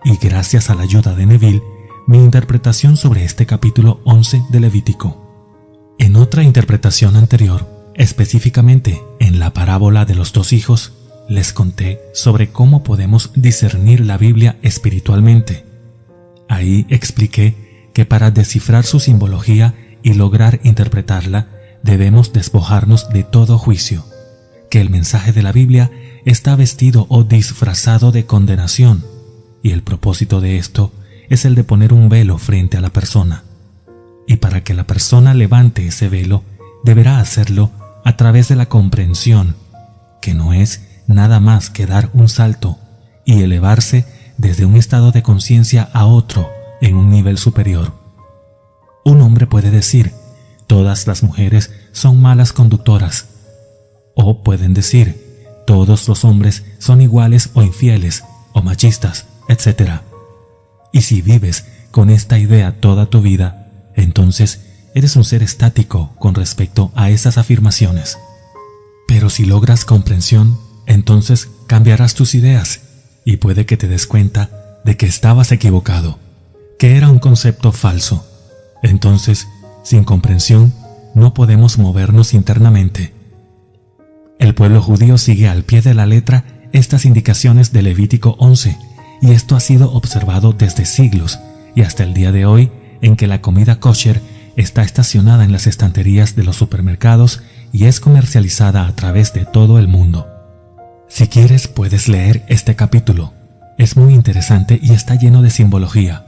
y, gracias a la ayuda de Neville, mi interpretación sobre este capítulo 11 de Levítico. En otra interpretación anterior, específicamente en la parábola de los 2 hijos, les conté sobre cómo podemos discernir la Biblia espiritualmente. Ahí expliqué que para descifrar su simbología y lograr interpretarla, debemos despojarnos de todo juicio, que el mensaje de la Biblia está vestido o disfrazado de condenación, y el propósito de esto es el de poner un velo frente a la persona. Y para que la persona levante ese velo, deberá hacerlo a través de la comprensión, que no es nada más que dar un salto y elevarse desde un estado de conciencia a otro en un nivel superior. Un hombre puede decir, todas las mujeres son malas conductoras, o pueden decir, todos los hombres son iguales o infieles, o machistas, etc. Y si vives con esta idea toda tu vida, entonces eres un ser estático con respecto a esas afirmaciones. Pero si logras comprensión, entonces cambiarás tus ideas y puede que te des cuenta de que estabas equivocado, que era un concepto falso. Entonces, sin comprensión, no podemos movernos internamente. El pueblo judío sigue al pie de la letra estas indicaciones de Levítico 11, y esto ha sido observado desde siglos y hasta el día de hoy, en que la comida kosher está estacionada en las estanterías de los supermercados y es comercializada a través de todo el mundo. Si quieres, puedes leer este capítulo. Es muy interesante y está lleno de simbología.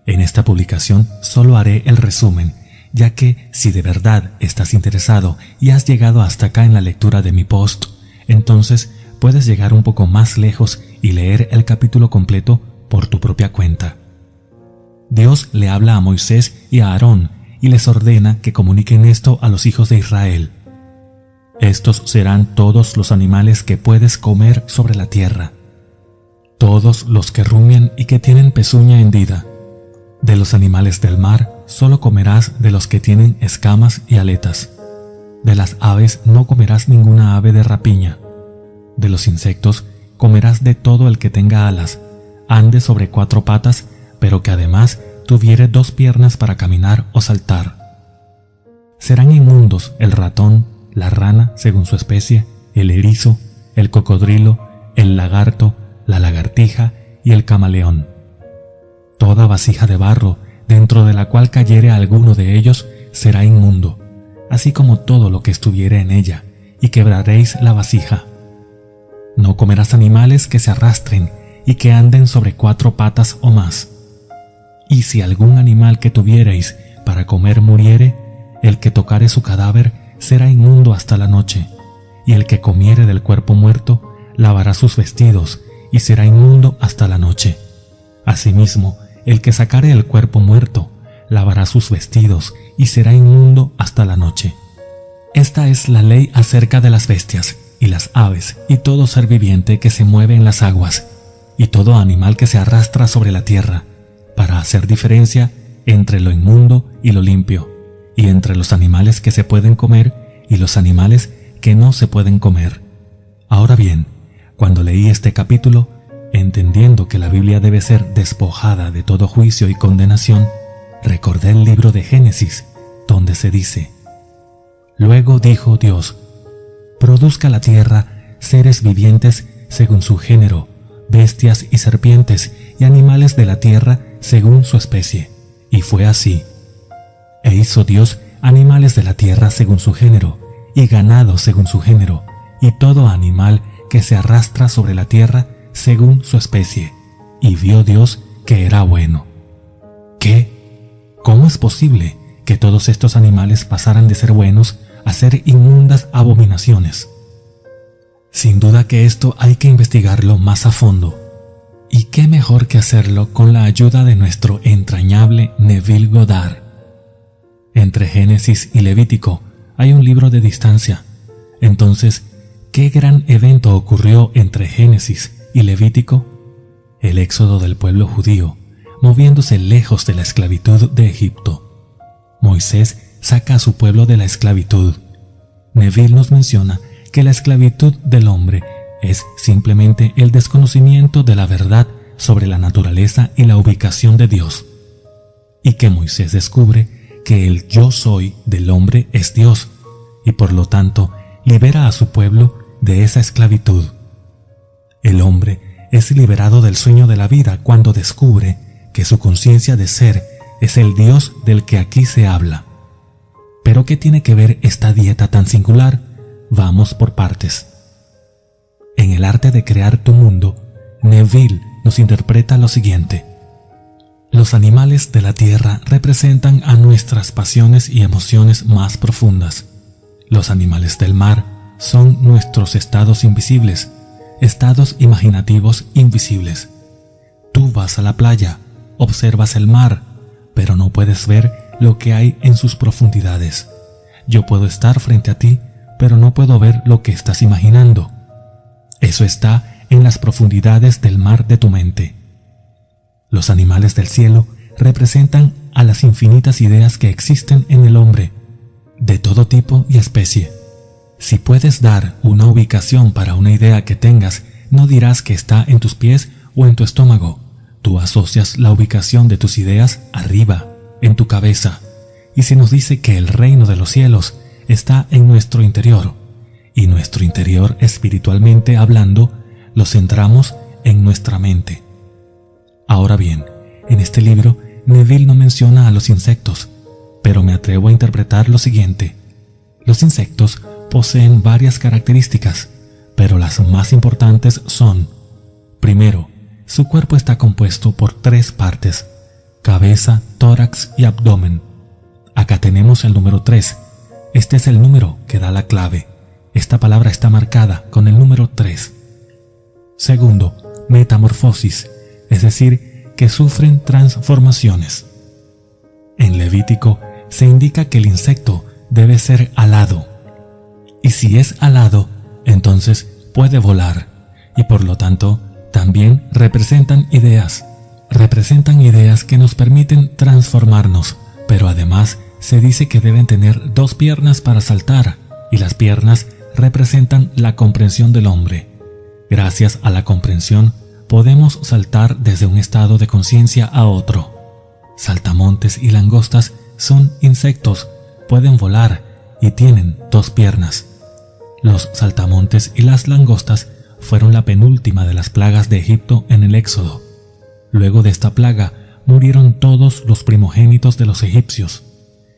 En esta publicación solo haré el resumen, ya que si de verdad estás interesado y has llegado hasta acá en la lectura de mi post, entonces puedes llegar un poco más lejos y leer el capítulo completo por tu propia cuenta. Dios le habla a Moisés y a Aarón y les ordena que comuniquen esto a los hijos de Israel. Estos serán todos los animales que puedes comer sobre la tierra, todos los que rumian y que tienen pezuña hendida. De los animales del mar solo comerás de los que tienen escamas y aletas. De las aves no comerás ninguna ave de rapiña. De los insectos comerás de todo el que tenga alas, ande sobre 4 patas, pero que además tuviere 2 piernas para caminar o saltar. Serán inmundos el ratón, la rana según su especie, el erizo, el cocodrilo, el lagarto, la lagartija y el camaleón. Toda vasija de barro, dentro de la cual cayere alguno de ellos, será inmundo, así como todo lo que estuviere en ella, y quebraréis la vasija. No comerás animales que se arrastren y que anden sobre 4 patas o más. Y si algún animal que tuviereis para comer muriere, el que tocare su cadáver será inmundo hasta la noche, y el que comiere del cuerpo muerto lavará sus vestidos y será inmundo hasta la noche. Asimismo, el que sacare el cuerpo muerto lavará sus vestidos y será inmundo hasta la noche. Esta es la ley acerca de las bestias y las aves y todo ser viviente que se mueve en las aguas y todo animal que se arrastra sobre la tierra, para hacer diferencia entre lo inmundo y lo limpio, y entre los animales que se pueden comer y los animales que no se pueden comer. Ahora bien, cuando leí este capítulo, entendiendo que la Biblia debe ser despojada de todo juicio y condenación, recordé el libro de Génesis, donde se dice: Luego dijo Dios: produzca la tierra seres vivientes según su género, bestias y serpientes y animales de la tierra según su especie. Y fue así. E hizo Dios animales de la tierra según su género, y ganado según su género, y todo animal que se arrastra sobre la tierra según su especie. Y vio Dios que era bueno. ¿Qué? ¿Cómo es posible que todos estos animales pasaran de ser buenos a ser inmundas abominaciones? Sin duda que esto hay que investigarlo más a fondo. Y qué mejor que hacerlo con la ayuda de nuestro entrañable Neville Goddard. Entre Génesis y Levítico hay un libro de distancia. Entonces, ¿qué gran evento ocurrió entre Génesis y Levítico? El éxodo del pueblo judío, moviéndose lejos de la esclavitud de Egipto. Moisés saca a su pueblo de la esclavitud. Neville nos menciona que la esclavitud del hombre es simplemente el desconocimiento de la verdad sobre la naturaleza y la ubicación de Dios, y que Moisés descubre que el yo soy del hombre es Dios, y por lo tanto libera a su pueblo de esa esclavitud. El hombre es liberado del sueño de la vida cuando descubre que su conciencia de ser es el Dios del que aquí se habla. ¿Pero qué tiene que ver esta dieta tan singular? Vamos por partes. En el arte de crear tu mundo, Neville nos interpreta lo siguiente: los animales de la tierra representan a nuestras pasiones y emociones más profundas. Los animales del mar son nuestros estados invisibles, estados imaginativos invisibles. Tú vas a la playa, observas el mar, pero no puedes ver lo que hay en sus profundidades. Yo puedo estar frente a ti, pero no puedo ver lo que estás imaginando. Eso está en las profundidades del mar de tu mente. Los animales del cielo representan a las infinitas ideas que existen en el hombre, de todo tipo y especie. Si puedes dar una ubicación para una idea que tengas, no dirás que está en tus pies o en tu estómago. Tú asocias la ubicación de tus ideas arriba, en tu cabeza. Y se nos dice que el reino de los cielos está en nuestro interior, y nuestro interior, espiritualmente hablando, lo centramos en nuestra mente. Ahora bien, en este libro, Neville no menciona a los insectos, pero me atrevo a interpretar lo siguiente. Los insectos poseen varias características, pero las más importantes son: primero, su cuerpo está compuesto por 3 partes: cabeza, tórax y abdomen. Acá tenemos el número 3. Este es el número que da la clave. Esta palabra está marcada con el número 3. Segundo, metamorfosis, es decir, que sufren transformaciones. En Levítico se indica que el insecto debe ser alado, y si es alado, entonces puede volar, y por lo tanto también representan ideas que nos permiten transformarnos, pero además se dice que deben tener 2 piernas para saltar, y las piernas representan la comprensión del hombre. Gracias a la comprensión podemos saltar desde un estado de conciencia a otro. Saltamontes y langostas son insectos, pueden volar y tienen 2 piernas. Los saltamontes y las langostas fueron la penúltima de las plagas de Egipto en el Éxodo. Luego de esta plaga murieron todos los primogénitos de los egipcios,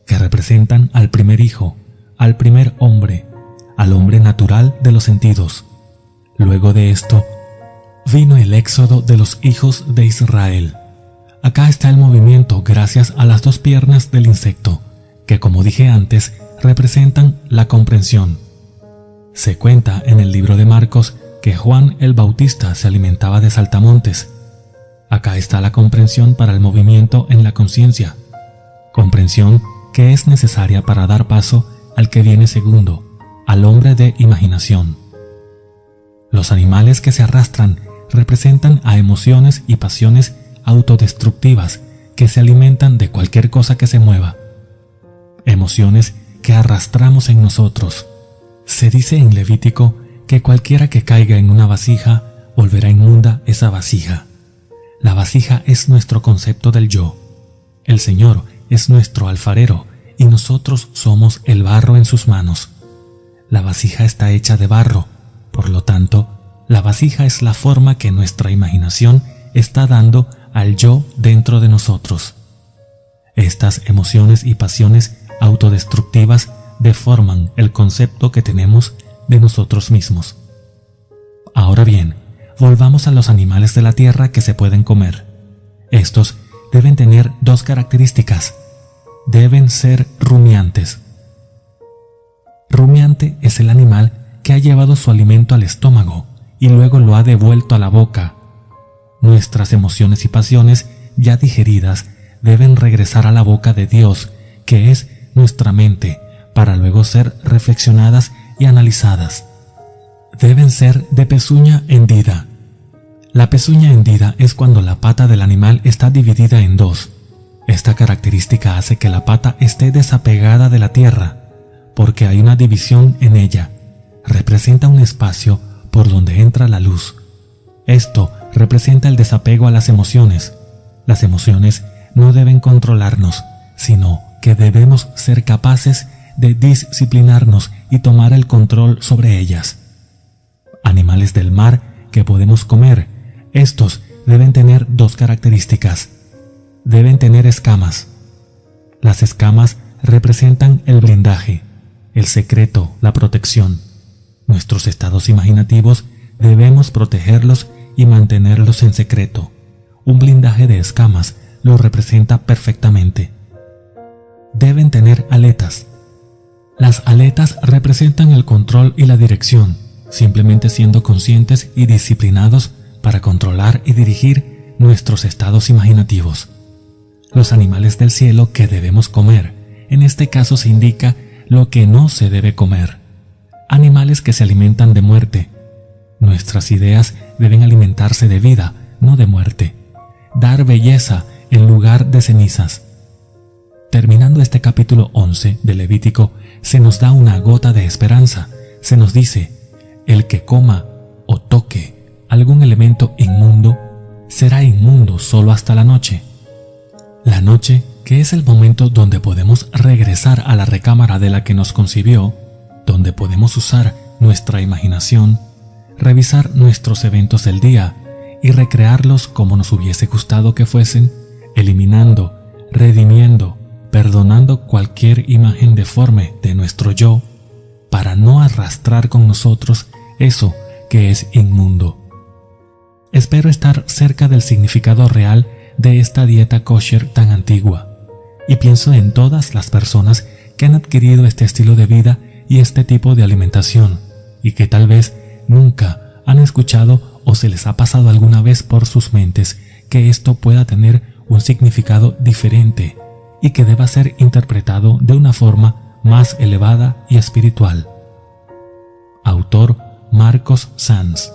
que representan al primer hijo, al primer hombre, al hombre natural de los sentidos. Luego de esto, vino el éxodo de los hijos de Israel. Acá está el movimiento gracias a las 2 piernas del insecto, que como dije antes, representan la comprensión. Se cuenta en el libro de Marcos que Juan el Bautista se alimentaba de saltamontes. Acá está la comprensión para el movimiento en la conciencia, comprensión que es necesaria para dar paso al que viene segundo, al hombre de imaginación. Los animales que se arrastran representan a emociones y pasiones autodestructivas que se alimentan de cualquier cosa que se mueva. Emociones que arrastramos en nosotros. Se dice en Levítico que cualquiera que caiga en una vasija volverá inmunda esa vasija. La vasija es nuestro concepto del yo. El Señor es nuestro alfarero y nosotros somos el barro en sus manos. La vasija está hecha de barro, por lo tanto, la vasija es la forma que nuestra imaginación está dando al yo dentro de nosotros. Estas emociones y pasiones autodestructivas deforman el concepto que tenemos de nosotros mismos. Ahora bien, volvamos a los animales de la tierra que se pueden comer. Estos deben tener 2 características. Deben ser rumiantes. Rumiante es el animal que ha llevado su alimento al estómago y luego lo ha devuelto a la boca. Nuestras emociones y pasiones ya digeridas deben regresar a la boca de Dios, que es nuestra mente, para luego ser reflexionadas y analizadas. Deben ser de pezuña hendida. La pezuña hendida es cuando la pata del animal está dividida en 2. Esta característica hace que la pata esté desapegada de la tierra, porque hay una división en ella. Representa un espacio por donde entra la luz. Esto representa el desapego a las emociones. Las emociones no deben controlarnos, sino que debemos ser capaces de disciplinarnos y tomar el control sobre ellas. Animales del mar que podemos comer, estos deben tener 2 características. Deben tener escamas. Las escamas representan el blindaje, el secreto, la protección. Nuestros estados imaginativos debemos protegerlos y mantenerlos en secreto. Un blindaje de escamas lo representa perfectamente. Deben tener aletas. Las aletas representan el control y la dirección, simplemente siendo conscientes y disciplinados para controlar y dirigir nuestros estados imaginativos. Los animales del cielo que debemos comer, en este caso se indica lo que no se debe comer. Animales que se alimentan de muerte. Nuestras ideas deben alimentarse de vida, no de muerte. Dar belleza en lugar de cenizas. Terminando este capítulo 11 de Levítico, se nos da una gota de esperanza. Se nos dice: el que coma o toque algún elemento inmundo será inmundo solo hasta la noche. La noche, que es el momento donde podemos regresar a la recámara de la que nos concibió, donde podemos usar nuestra imaginación, revisar nuestros eventos del día y recrearlos como nos hubiese gustado que fuesen, eliminando, redimiendo, perdonando cualquier imagen deforme de nuestro yo, para no arrastrar con nosotros eso que es inmundo. Espero estar cerca del significado real de esta dieta kosher tan antigua, y pienso en todas las personas que han adquirido este estilo de vida y este tipo de alimentación, y que tal vez nunca han escuchado o se les ha pasado alguna vez por sus mentes que esto pueda tener un significado diferente y que deba ser interpretado de una forma más elevada y espiritual. Autor Marcos Sanz.